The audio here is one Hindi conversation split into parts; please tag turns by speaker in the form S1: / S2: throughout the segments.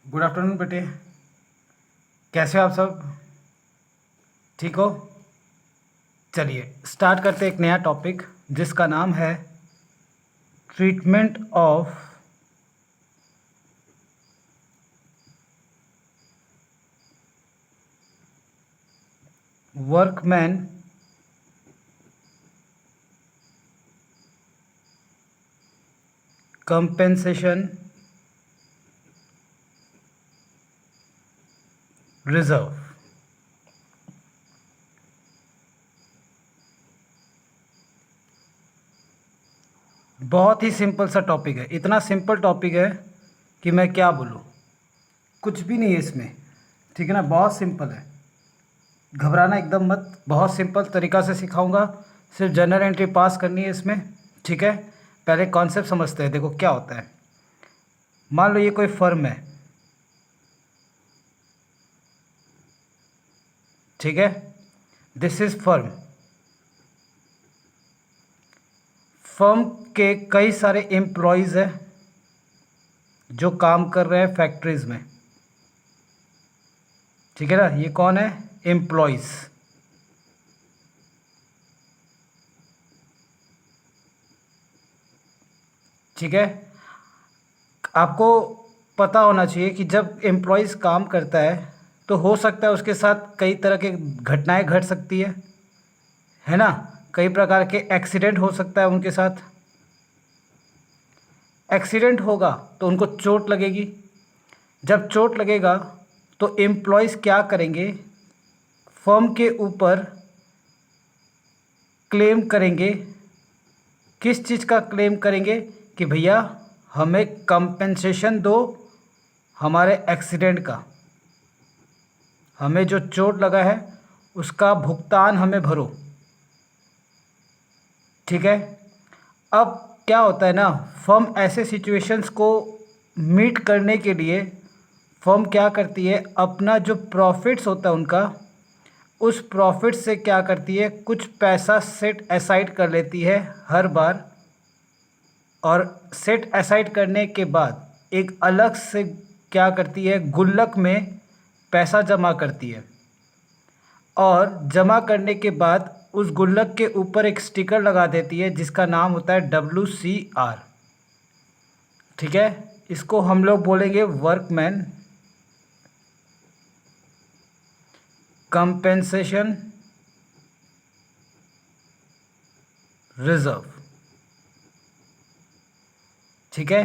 S1: गुड आफ्टरनून बेटे। कैसे हो आप सब? ठीक हो? चलिए स्टार्ट करते हैं एक नया टॉपिक जिसका नाम है treatment of workman compensation reserve. बहुत ही सिंपल सा टॉपिक है, इतना सिंपल टॉपिक है कि मैं क्या बोलूँ, कुछ भी नहीं है इसमें। ठीक है ना, बहुत सिंपल है, घबराना एकदम मत। बहुत सिंपल तरीक़ा से सिखाऊंगा, सिर्फ जनरल एंट्री पास करनी है इसमें। ठीक है, पहले कॉन्सेप्ट समझते हैं। देखो क्या होता है, मान लो ये कोई फर्म है, ठीक है, दिस इज़ फर्म। फर्म के कई सारे एम्प्लॉयज़ हैं जो काम कर रहे हैं फैक्ट्रीज़ में। ठीक है ना, ये कौन है? एम्प्लॉयज़। ठीक है, आपको पता होना चाहिए कि जब एम्प्लॉयज़ काम करता है तो हो सकता है उसके साथ कई तरह के घटनाएं घट सकती है ना। कई प्रकार के एक्सीडेंट हो सकता है उनके साथ। एक्सीडेंट होगा तो उनको चोट लगेगी। जब चोट लगेगा तो एम्प्लॉयज़ क्या करेंगे, फर्म के ऊपर क्लेम करेंगे। किस चीज़ का क्लेम करेंगे कि भैया हमें कंपेंसेशन दो हमारे एक्सीडेंट का, हमें जो चोट लगा है उसका भुगतान हमें भरो। ठीक है, अब क्या होता है ना, फर्म ऐसे सिचुएशंस को मीट करने के लिए फर्म क्या करती है, अपना जो प्रॉफिट्स होता है उनका, उस प्रॉफिट से क्या करती है, कुछ पैसा सेट असाइड कर लेती है हर बार। और सेट असाइड करने के बाद एक अलग से क्या करती है, गुल्लक में पैसा जमा करती है। और जमा करने के बाद उस गुल्लक के ऊपर एक स्टिकर लगा देती है जिसका नाम होता है WCR। ठीक है, इसको हम लोग बोलेंगे वर्कमैन कंपेंसेशन रिजर्व। ठीक है,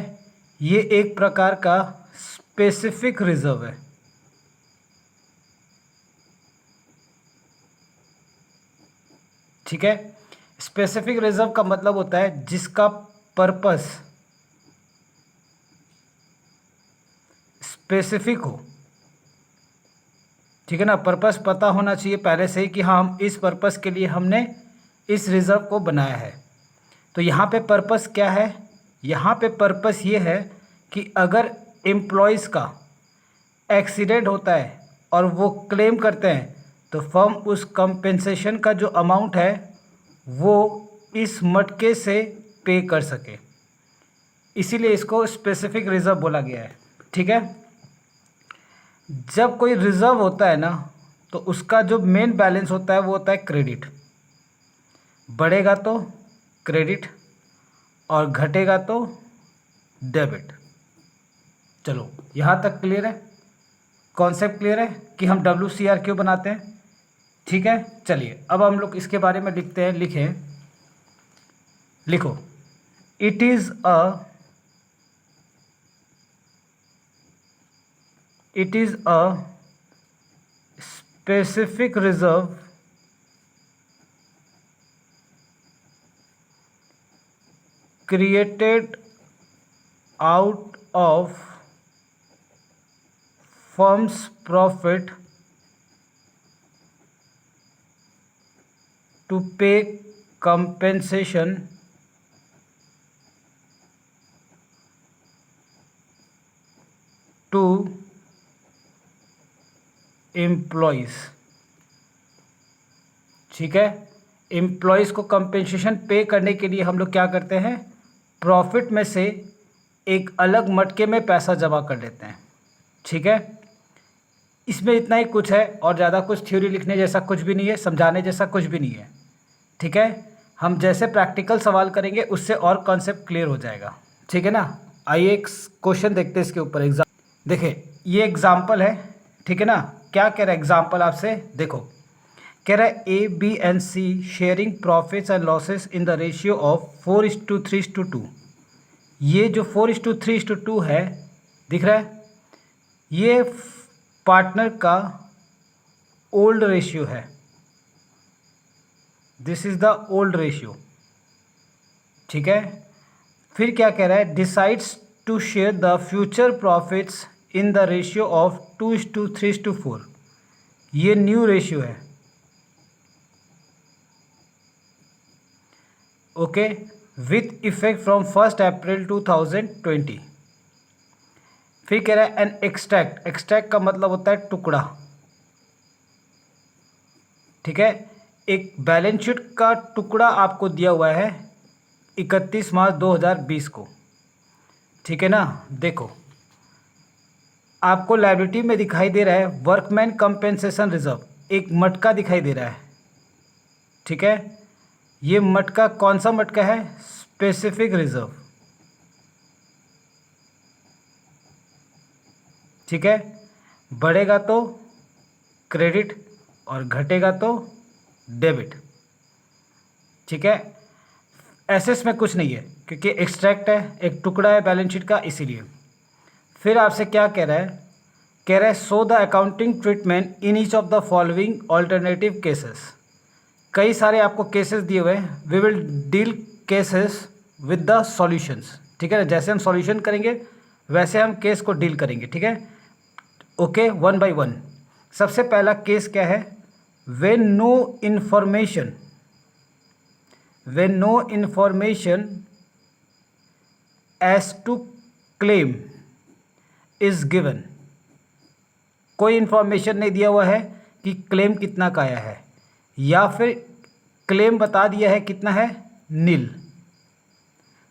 S1: ये एक प्रकार का स्पेसिफिक रिजर्व है। ठीक है, स्पेसिफिक रिजर्व का मतलब होता है जिसका पर्पस स्पेसिफिक हो। ठीक है ना, पर्पस पता होना चाहिए पहले से ही कि हाँ हम इस पर्पस के लिए हमने इस रिज़र्व को बनाया है। तो यहाँ पे पर्पस क्या है, यहाँ पे पर्पस ये है कि अगर एम्प्लॉयज़ का एक्सीडेंट होता है और वो क्लेम करते हैं तो फर्म उस कंपेंसेशन का जो अमाउंट है वो इस मटके से पे कर सके, इसीलिए इसको स्पेसिफिक रिज़र्व बोला गया है। ठीक है, जब कोई रिज़र्व होता है ना तो उसका जो मेन बैलेंस होता है वो होता है क्रेडिट। बढ़ेगा तो क्रेडिट और घटेगा तो डेबिट। चलो यहाँ तक क्लियर है, कॉन्सेप्ट क्लियर है कि हम WCR क्यों बनाते हैं। ठीक है, चलिए अब हम लोग इसके बारे में लिखते हैं। लिखो, it is a specific reserve created out of firm's profit to pay compensation to employees. ठीक है, एम्प्लॉयज़ को कंपेंसेशन पे करने के लिए हम लोग क्या करते हैं, प्रॉफिट में से एक अलग मटके में पैसा जमा कर लेते हैं। ठीक है, इसमें इतना ही कुछ है और ज़्यादा कुछ थ्योरी लिखने जैसा कुछ भी नहीं है, समझाने जैसा कुछ भी नहीं है। ठीक है, हम जैसे प्रैक्टिकल सवाल करेंगे उससे और कॉन्सेप्ट क्लियर हो जाएगा। ठीक है ना। आइए एक क्वेश्चन देखते हैं इसके ऊपर। देखिए ये एग्जाम्पल है। ठीक है ना, क्या कह रहा है एग्जाम्पल आपसे, देखो कह रहा है A B and C sharing profits and losses in the ratio of 4:3:2। ये जो 4:3:2 है दिख रहा है, ये पार्टनर का ओल्ड रेशियो है। This is the old ratio. ठीक है, फिर क्या कह रहा है, decides to share the future profits in the ratio of 2:3:4। ये न्यू रेशियो है। Okay, with effect from 1 April 2020। फिर कह रहा है एन एक्सट्रैक्ट, एक्सट्रैक्ट का मतलब होता है टुकड़ा। ठीक है, एक बैलेंस शीट का टुकड़ा आपको दिया हुआ है 31 मार्च 2020 को। ठीक है ना, देखो आपको लायबिलिटी में दिखाई दे रहा है वर्कमैन कंपेंसेशन रिजर्व, एक मटका दिखाई दे रहा है। ठीक है, ये मटका कौन सा मटका है, स्पेसिफिक रिजर्व। ठीक है, बढ़ेगा तो क्रेडिट और घटेगा तो डेबिट। ठीक है, एसेट्स में कुछ नहीं है क्योंकि एक्सट्रैक्ट है, एक टुकड़ा है बैलेंस शीट का, इसीलिए। फिर आपसे क्या कह रहा है, कह रहा है so the accounting treatment in each of the following alternative cases. कई सारे आपको केसेस दिए हुए हैं, we will deal cases with the solutions. ठीक है ना, जैसे हम सॉल्यूशन करेंगे वैसे हम केस को डील करेंगे। ठीक है, ओके, 1 by 1। सबसे पहला केस क्या है, when no information as to claim is given. कोई इंफॉर्मेशन नहीं दिया हुआ है कि क्लेम कितना का आया है, या फिर क्लेम बता दिया है कितना है, नील।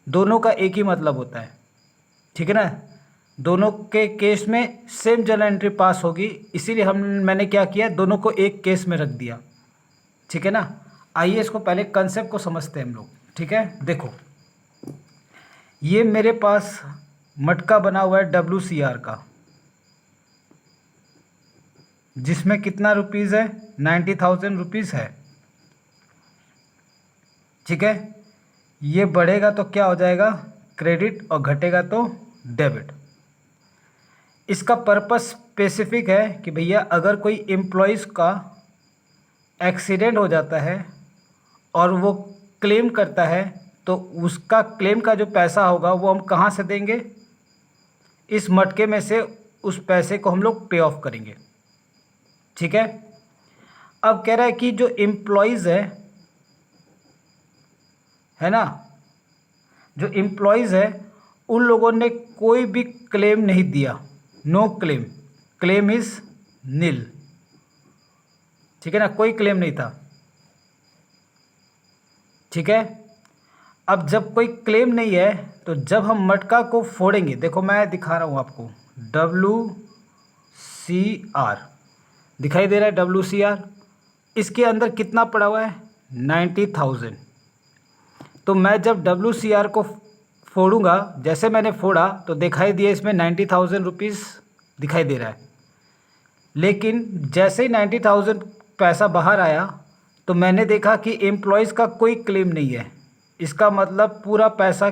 S1: दोनों का एक ही मतलब होता है। ठीक है ना, दोनों के केस में सेम जर्नल एंट्री पास होगी, इसीलिए मैंने क्या किया, दोनों को एक केस में रख दिया। ठीक है ना, आइए इसको पहले कंसेप्ट को समझते हैं हम लोग। ठीक है, देखो ये मेरे पास मटका बना हुआ है WCR का, जिसमें कितना रुपीज़ है, 90,000 रुपीज़ है। ठीक है, ये बढ़ेगा तो क्या हो जाएगा, क्रेडिट, और घटेगा तो डेबिट। इसका पर्पस स्पेसिफिक है कि भैया अगर कोई एम्प्लॉयज़ का एक्सीडेंट हो जाता है और वो क्लेम करता है तो उसका क्लेम का जो पैसा होगा वो हम कहाँ से देंगे, इस मटके में से उस पैसे को हम लोग पे ऑफ करेंगे। ठीक है, अब कह रहा है कि जो एम्प्लॉयज़ है ना, जो एम्प्लॉयज़ है उन लोगों ने कोई भी क्लेम नहीं दिया, नो क्लेम, क्लेम इज नील। ठीक है ना, कोई क्लेम नहीं था। ठीक है, अब जब कोई क्लेम नहीं है तो जब हम मटका को फोड़ेंगे, देखो मैं दिखा रहा हूँ आपको, WCR दिखाई दे रहा है, WCR, इसके अंदर कितना पड़ा हुआ है, 90,000। तो मैं जब WCR को फोड़ूंगा, जैसे मैंने फोड़ा तो दिखाई दिया इसमें 90,000 रुपीज़ दिखाई दे रहा है। लेकिन जैसे ही 90,000 पैसा बाहर आया तो मैंने देखा कि एम्प्लॉयज़ का कोई क्लेम नहीं है, इसका मतलब पूरा पैसा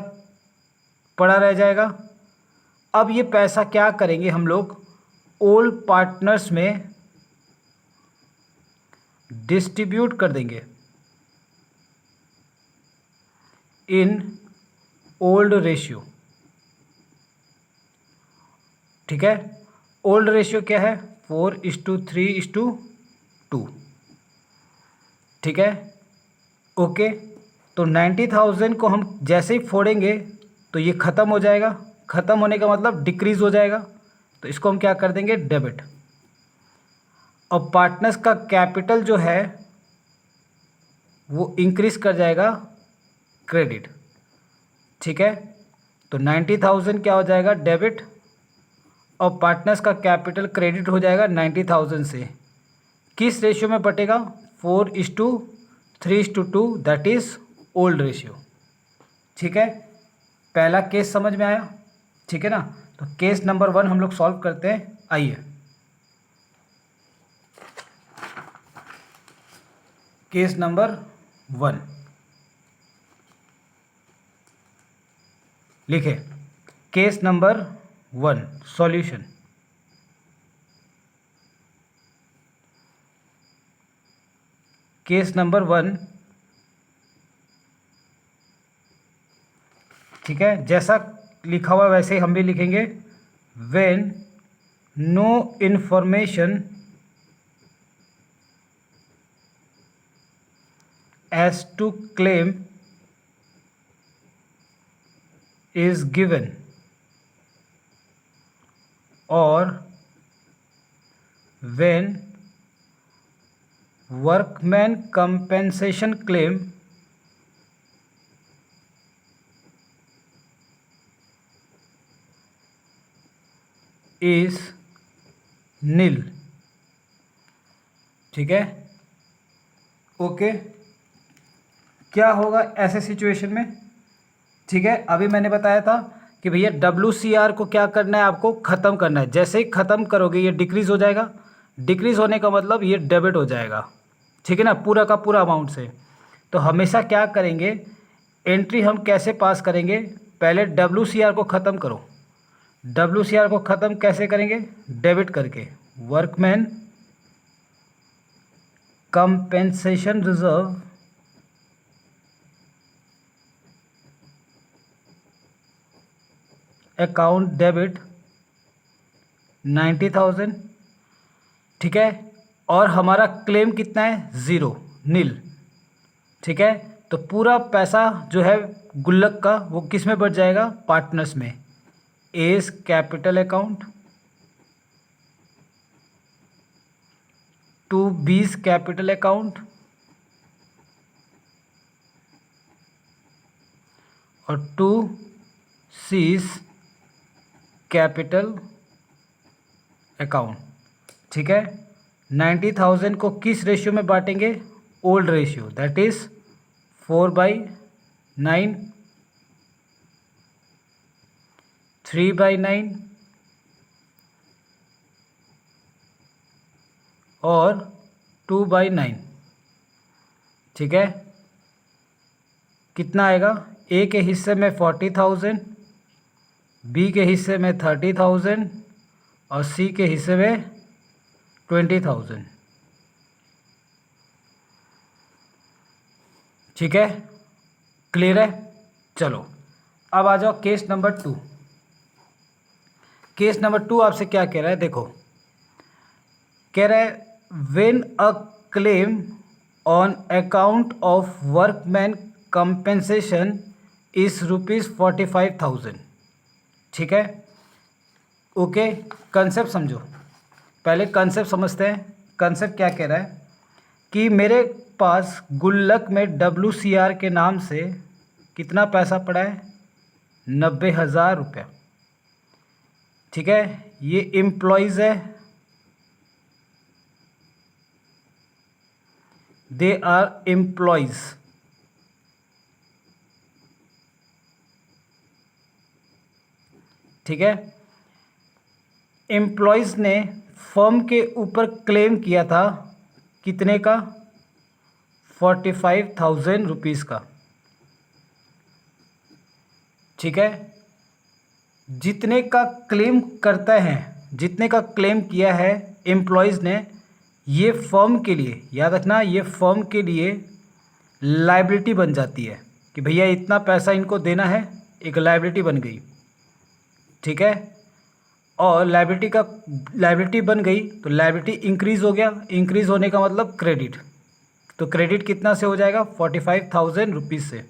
S1: पड़ा रह जाएगा। अब ये पैसा क्या करेंगे हम लोग, ओल्ड पार्टनर्स में डिस्ट्रीब्यूट कर देंगे इन ओल्ड रेशियो। ठीक है, ओल्ड रेशियो क्या है, 4:3:2। ठीक है, ओके, तो 90,000 को हम जैसे ही फोड़ेंगे तो ये ख़त्म हो जाएगा, ख़त्म होने का मतलब डिक्रीज़ हो जाएगा, तो इसको हम क्या कर देंगे, डेबिट। और पार्टनर्स का कैपिटल जो है वो इंक्रीज़ कर जाएगा, क्रेडिट। ठीक है, तो 90,000 क्या हो जाएगा, डेबिट, और पार्टनर्स का कैपिटल क्रेडिट हो जाएगा 90,000 से। किस रेशियो में बटेगा? 4:3:2, दैट इज़ ओल्ड रेशियो। ठीक है, पहला केस समझ में आया? ठीक है ना। तो केस नंबर 1 हम लोग सॉल्व करते हैं, आइए। केस नंबर 1 लिखे। Case number 1 solution. Case number 1, ठीक है, जैसा लिखा हुआ वैसे ही हम भी लिखेंगे। When no information as to claim is given or when workman compensation claim is nil। ठीक है, ओके। क्या होगा ऐसे सिचुएशन में? ठीक है, अभी मैंने बताया था कि भैया WCR को क्या करना है, आपको ख़त्म करना है। जैसे ही ख़त्म करोगे ये डिक्रीज़ हो जाएगा। डिक्रीज़ होने का मतलब ये डेबिट हो जाएगा। ठीक है ना, पूरा का पूरा अमाउंट से। तो हमेशा क्या करेंगे, एंट्री हम कैसे पास करेंगे? पहले WCR को ख़त्म करो। WCR को ख़त्म कैसे करेंगे? डेबिट करके। Workman compensation reserve account debit 90,000। ठीक है, और हमारा क्लेम कितना है? 0, नील। ठीक है, तो पूरा पैसा जो है गुल्लक का वो किस में बढ़ जाएगा? पार्टनर्स में। A's capital account, to B's capital account और टू सीज कैपिटल अकाउंट। ठीक है, 90,000 को किस रेशियो में बांटेंगे? ओल्ड रेशियो, दैट इज 4/9, 3/9 और 2/9। ठीक है, कितना आएगा? ए के हिस्से में 40,000, बी के हिस्से में 30,000 और सी के हिस्से में 20,000। ठीक है, क्लियर है? चलो अब आ जाओ केस नंबर 2। केस नंबर 2 आपसे क्या कह रहा है? देखो, कह रहा है when a claim on account of workman compensation is ₹45,000। ठीक है, ओके। कंसेप्ट समझो, पहले कंसेप्ट समझते हैं। कंसेप्ट क्या कह रहा है कि मेरे पास गुल्लक में WCR के नाम से कितना पैसा पड़ा है? 90,000 रुपया। ठीक है, ये एम्प्लॉयज़ है, दे आर एम्प्लॉयज़। ठीक है, एम्प्लॉयज़ ने फर्म के ऊपर क्लेम किया था कितने का? 45,000 रुपीज़ का। ठीक है, जितने का क्लेम करता है, जितने का क्लेम किया है एम्प्लॉयज़ ने, ये फर्म के लिए, याद रखना, ये फर्म के लिए लायबिलिटी बन जाती है कि भैया इतना पैसा इनको देना है, एक लायबिलिटी बन गई। ठीक है, और लायबिलिटी बन गई तो लायबिलिटी इंक्रीज़ हो गया। इंक्रीज़ होने का मतलब क्रेडिट, तो क्रेडिट कितना से हो जाएगा? 45,000 रुपीज़ से।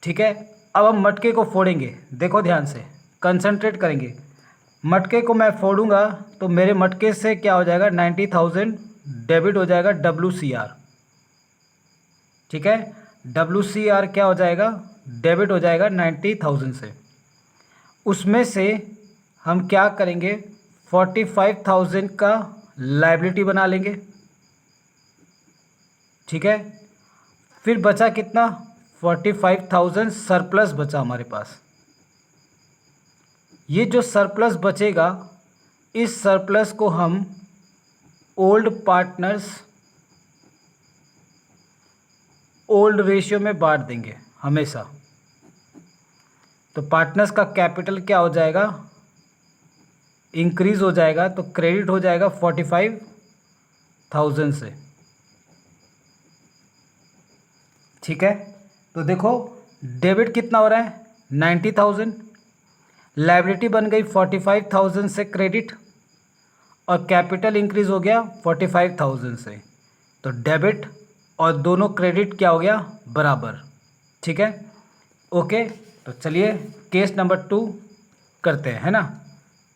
S1: ठीक है, अब हम मटके को फोड़ेंगे। देखो ध्यान से, कंसंट्रेट करेंगे। मटके को मैं फोड़ूंगा तो मेरे मटके से क्या हो जाएगा? 90,000 डेबिट हो जाएगा WCR। ठीक है, WCR क्या हो जाएगा? डेबिट हो जाएगा 90,000 से। उसमें से हम क्या करेंगे, 45,000 का लायबिलिटी बना लेंगे, ठीक है। फिर बचा कितना, 45,000 सरप्लस बचा हमारे पास। ये जो सरप्लस बचेगा, इस सरप्लस को हम ओल्ड पार्टनर्स ओल्ड रेशियो में बांट देंगे हमेशा। तो पार्टनर्स का कैपिटल क्या हो जाएगा, इंक्रीज हो जाएगा, तो क्रेडिट हो जाएगा 45,000 से, ठीक है। तो देखो डेबिट कितना हो रहा है, 90,000, लायबिलिटी बन गई 45,000 से क्रेडिट, और कैपिटल इंक्रीज हो गया 45,000 से। तो डेबिट और दोनों क्रेडिट क्या हो गया, बराबर, ठीक है। ओके, तो चलिए केस नंबर 2 करते हैं, है ना।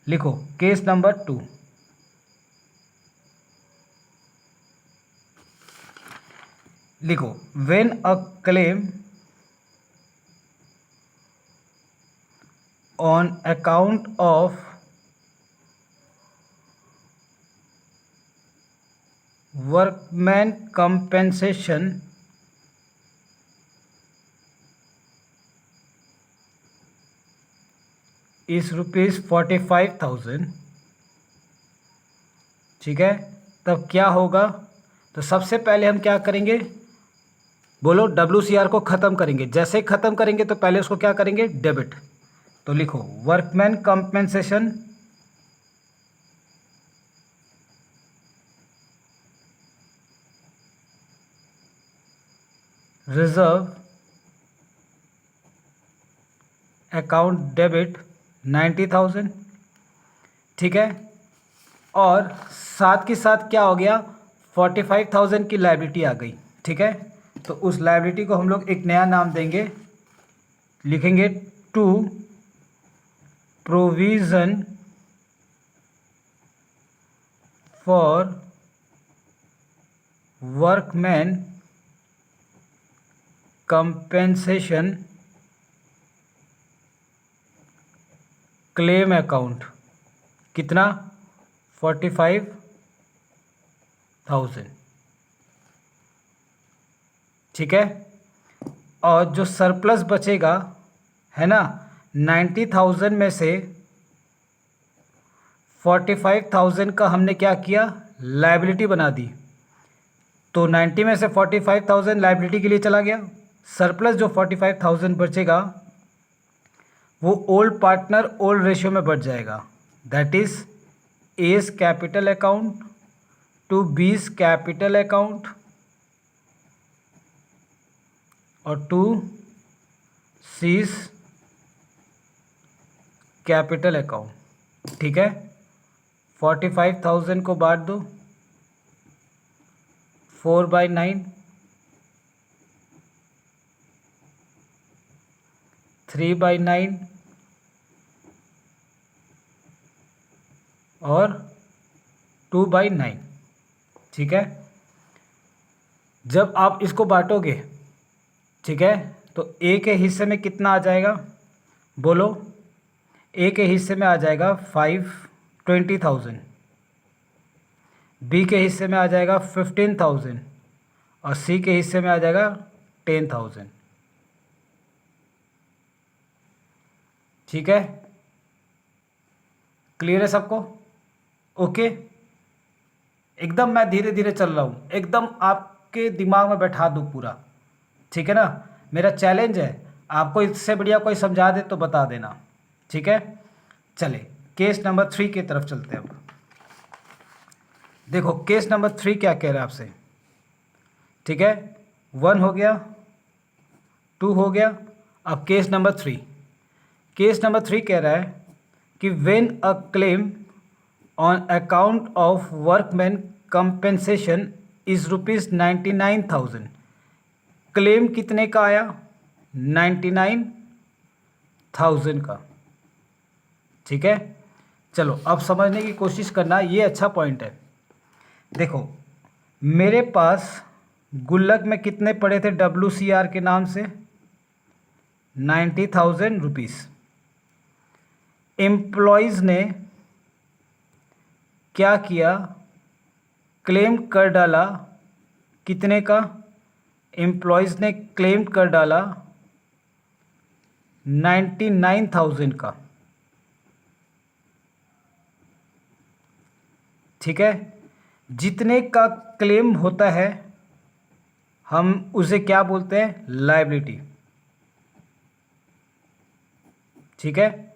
S1: लिखो केस नंबर 2। लिखो, when a claim on account of workman compensation इस ₹45,000, ठीक है। तब क्या होगा, तो सबसे पहले हम क्या करेंगे, बोलो, WCR को ख़त्म करेंगे। जैसे ही ख़त्म करेंगे तो पहले उसको क्या करेंगे, डेबिट। तो लिखो workman compensation reserve account debit 90,000, ठीक है। और साथ के साथ क्या हो गया, 45,000 की लायबिलिटी आ गई, ठीक है। तो उस लायबिलिटी को हम लोग एक नया नाम देंगे, लिखेंगे to provision for workman compensation claim account. कितना, 45,000, ठीक है। और जो सरप्लस बचेगा, है ना, 90,000 में से 45,000 का हमने क्या किया, लायबिलिटी बना दी। तो 90 में से 45,000 लायबिलिटी के लिए चला गया। सरप्लस जो 45,000 बचेगा वो ओल्ड पार्टनर ओल्ड रेशियो में बढ़ जाएगा। That is A's capital account to B's capital account और टू सीस कैपिटल अकाउंट, ठीक है। 45,000 को बांट दो 4/9, 3/9 और 2/9, ठीक है। जब आप इसको बांटोगे, ठीक है, तो ए के हिस्से में कितना आ जाएगा, बोलो। ए के हिस्से में आ जाएगा 20,000, बी के हिस्से में आ जाएगा 15,000 और सी के हिस्से में आ जाएगा 10,000, ठीक है। क्लियर है सबको, ओके। एकदम मैं धीरे धीरे चल रहा हूँ, एकदम आपके दिमाग में बैठा दूँ पूरा, ठीक है ना। मेरा चैलेंज है, आपको इससे बढ़िया कोई समझा दे तो बता देना, ठीक है। चले केस नंबर 3 की तरफ चलते हैं। अब देखो केस नंबर 3 क्या कह रहा है आपसे, ठीक है। 1 हो गया, 2 हो गया, अब केस नंबर 3। केस नंबर 3 कह रहा है कि when a claim on account of workman compensation is ₹99,000। Claim कितने का आया, 99,000 का, ठीक है। चलो अब समझने की कोशिश करना, ये अच्छा पॉइंट है। देखो मेरे पास गुल्लक में कितने पड़े थे WCR के नाम से, 90,000 रुपीज़। एम्प्लॉयज़ ने क्या किया, क्लेम कर डाला, कितने का, एम्प्लॉयज़ ने क्लेम कर डाला 99,000 का। ठीक है, जितने का क्लेम होता है हम उसे क्या बोलते हैं, लायबिलिटी। ठीक है,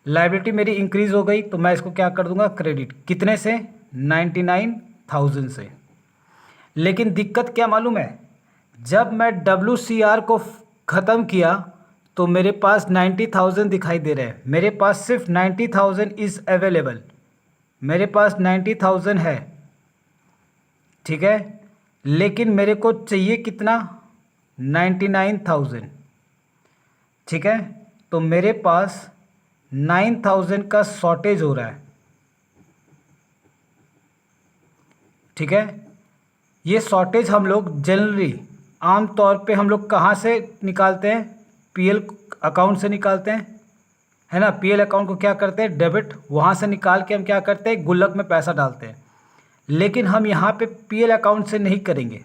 S1: लायबिलिटी मेरी इंक्रीज हो गई तो मैं इसको क्या कर दूंगा, क्रेडिट। कितने से, 99,000 से। लेकिन दिक्कत क्या मालूम है, जब मैं WCR को ख़त्म किया तो मेरे पास 90,000 दिखाई दे रहे हैं। मेरे पास सिर्फ 90,000 इज़ अवेलेबल, मेरे पास 90,000 है। ठीक है, लेकिन मेरे को चाहिए कितना, 99,000। ठीक है, तो मेरे पास 9,000 का शॉर्टेज हो रहा है। ठीक है, ये शॉर्टेज हम लोग जनरली आम तौर पे हम लोग कहाँ से निकालते हैं, PL अकाउंट से निकालते हैं, है ना। PL अकाउंट को क्या करते हैं, डेबिट, वहाँ से निकाल के हम क्या करते हैं, गुल्लक में पैसा डालते हैं। लेकिन हम यहाँ पे PL अकाउंट से नहीं करेंगे।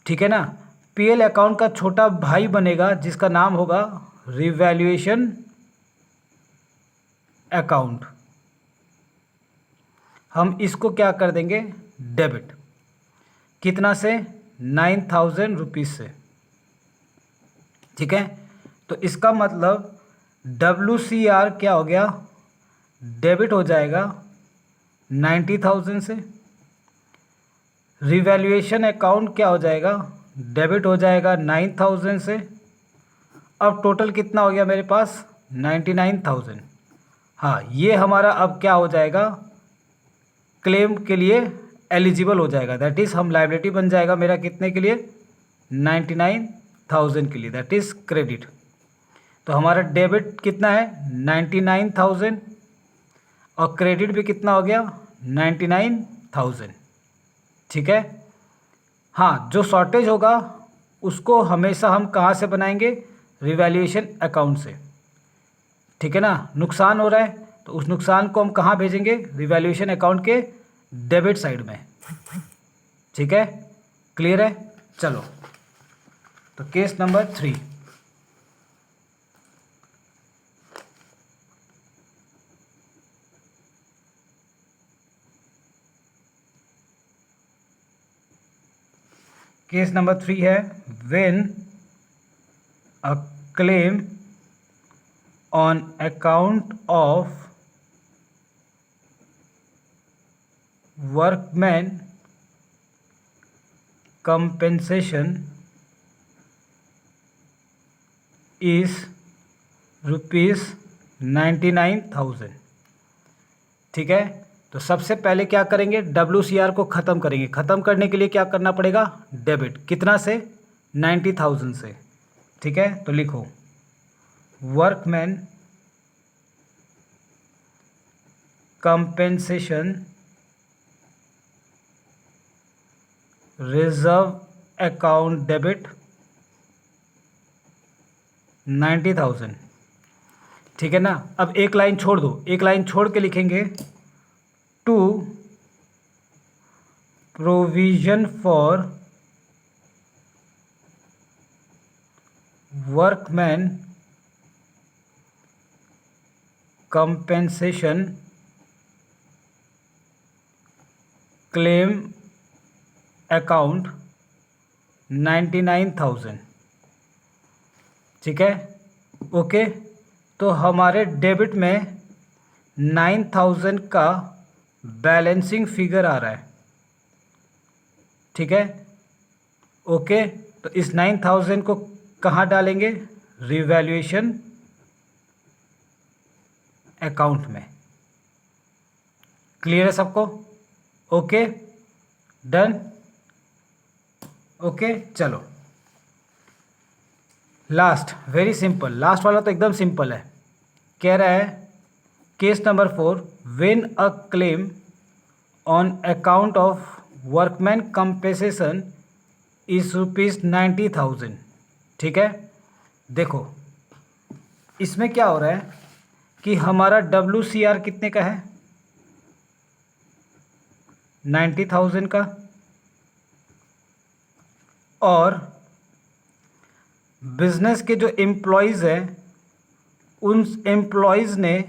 S1: ठीक है ना, PL अकाउंट का छोटा भाई बनेगा जिसका नाम होगा रिवैल्यूएशन अकाउंट। हम इसको क्या कर देंगे, डेबिट। कितना से, 9,000 रुपीज़ से। ठीक है, तो इसका मतलब WCR क्या हो गया, डेबिट हो जाएगा 90,000 से। रिवैल्यूएशन अकाउंट क्या हो जाएगा, डेबिट हो जाएगा 9,000 से। अब टोटल कितना हो गया मेरे पास, 99,000। हाँ, ये हमारा अब क्या हो जाएगा, क्लेम के लिए एलिजिबल हो जाएगा। दैट इज़ हम लायबिलिटी बन जाएगा मेरा कितने के लिए, 99,000 के लिए, दैट इज़ क्रेडिट। तो हमारा डेबिट कितना है, 99,000, और क्रेडिट भी कितना हो गया, 99,000। ठीक है, हाँ, जो शॉर्टेज होगा उसको हमेशा हम कहाँ से बनाएंगे, रिवैल्यूएशन अकाउंट से। ठीक है ना, नुकसान हो रहा है तो उस नुकसान को हम कहाँ भेजेंगे, रिवैल्यूएशन अकाउंट के डेबिट साइड में। ठीक है, क्लियर है। चलो, तो केस नंबर 3। केस नंबर 3 है, when a claim on account of workman compensation is ₹99,000। ठीक है, तो सबसे पहले क्या करेंगे, WCR को ख़त्म करेंगे। ख़त्म करने के लिए क्या करना पड़ेगा, डेबिट। कितना से, 90,000 से। ठीक है, तो लिखो workman compensation reserve account debit 90,000। ठीक है ना, अब एक लाइन छोड़ दो, एक लाइन छोड़ के लिखेंगे, to provision for workman compensation claim account 99,000। ठीक है, ओके। तो हमारे डेबिट में 9,000 का बैलेंसिंग फिगर आ रहा है। ठीक है, ओके। तो इस 9,000 को कहाँ डालेंगे, रिवैल्यूएशन अकाउंट में। क्लियर है सबको, ओके, डन, ओके। चलो, लास्ट, वेरी सिंपल, लास्ट वाला तो एकदम सिंपल है। कह रहा है case number 4, when a claim on account of workman compensation is ₹90,000। ठीक है, देखो इसमें क्या हो रहा है कि हमारा WCR कितने का है, 90,000 का, और बिजनेस के जो एम्प्लॉयज़ हैं उन एम्प्लॉयज़ ने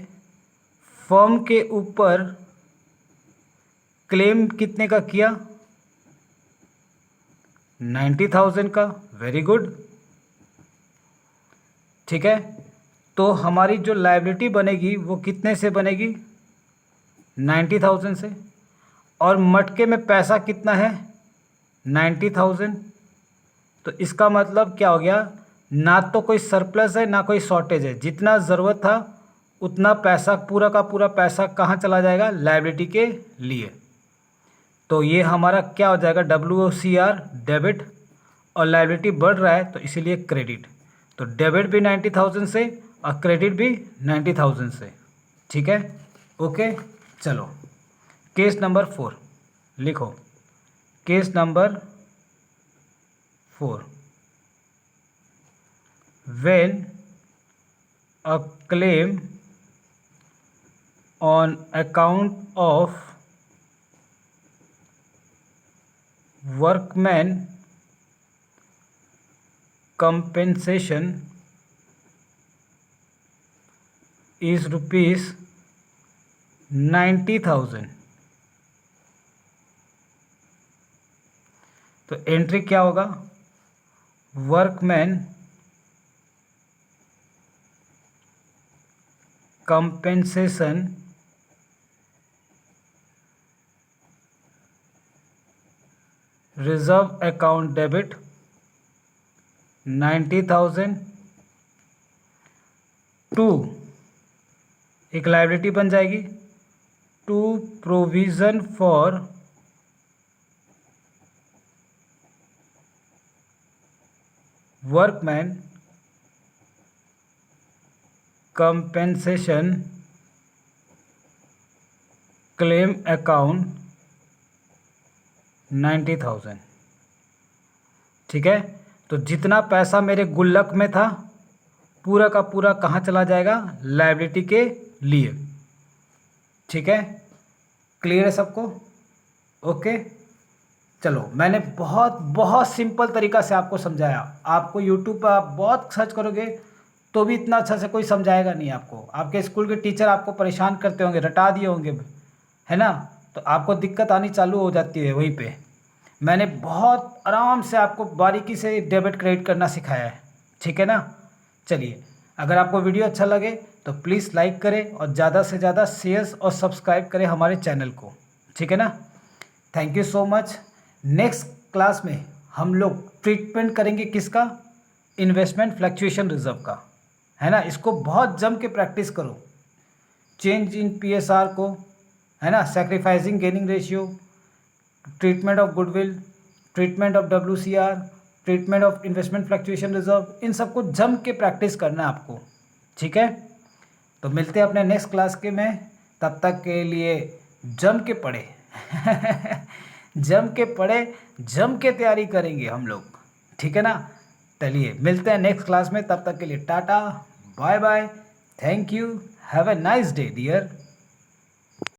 S1: फर्म के ऊपर क्लेम कितने का किया, 90,000 का। वेरी गुड, ठीक है। तो हमारी जो लायबिलिटी बनेगी वो कितने से बनेगी, 90,000 से। और मटके में पैसा कितना है, 90,000। तो इसका मतलब क्या हो गया, ना तो कोई सरप्लस है ना कोई शॉर्टेज है, जितना ज़रूरत था उतना पैसा, पूरा का पूरा पैसा कहाँ चला जाएगा, लायबिलिटी के लिए। तो ये हमारा क्या हो जाएगा, WCR डेबिट, और लायबिलिटी बढ़ रहा है तो इसीलिए क्रेडिट। तो डेबिट भी 90,000 से और क्रेडिट भी 90,000 से, ठीक है। ओके, चलो केस नंबर 4 लिखो। Case number 4, when a claim on account of workman compensation is rupees 90,000, तो एंट्री क्या होगा, workman compensation reserve account debit 90,000 to, एक लायबिलिटी बन जाएगी, to provision for workman compensation claim account 90,000, ठीक है। तो जितना पैसा मेरे गुल्लक में था पूरा का पूरा कहाँ चला जाएगा, लायबिलिटी के लिए, ठीक है। क्लियर है सबको, ओके। चलो, मैंने बहुत सिंपल तरीका से आपको समझाया। आपको यूट्यूब पर आप बहुत सर्च करोगे तो भी इतना अच्छा से कोई समझाएगा नहीं आपको। आपके स्कूल के टीचर आपको परेशान करते होंगे, रटा दिए होंगे, है ना, तो आपको दिक्कत आनी चालू हो जाती है वहीं पे। मैंने बहुत आराम से आपको बारीकी से डेबिट क्रेडिट करना सिखाया है, ठीक है ना। चलिए, अगर आपको वीडियो अच्छा लगे तो प्लीज़ लाइक करें और ज़्यादा से ज़्यादा शेयर और सब्सक्राइब करें हमारे चैनल को, ठीक है ना। Thank you so much. Next class में हम लोग ट्रीटमेंट करेंगे किसका, इन्वेस्टमेंट फ्लक्चुएशन रिजर्व का, है ना। इसको बहुत जम के प्रैक्टिस करो, चेंज इन PSR को, है ना, sacrificing gaining ratio, treatment of goodwill, treatment of WCR, treatment of investment fluctuation reserve, इन सबको जम के प्रैक्टिस करना है आपको, ठीक है। तो मिलते हैं अपने नेक्स्ट क्लास के में, तब तक के लिए जम के पढ़े जम के पढ़े, जम के तैयारी करेंगे हम लोग, ठीक है ना। चलिए, मिलते हैं नेक्स्ट क्लास में, तब तक के लिए tata bye bye, thank you, have a nice day dear.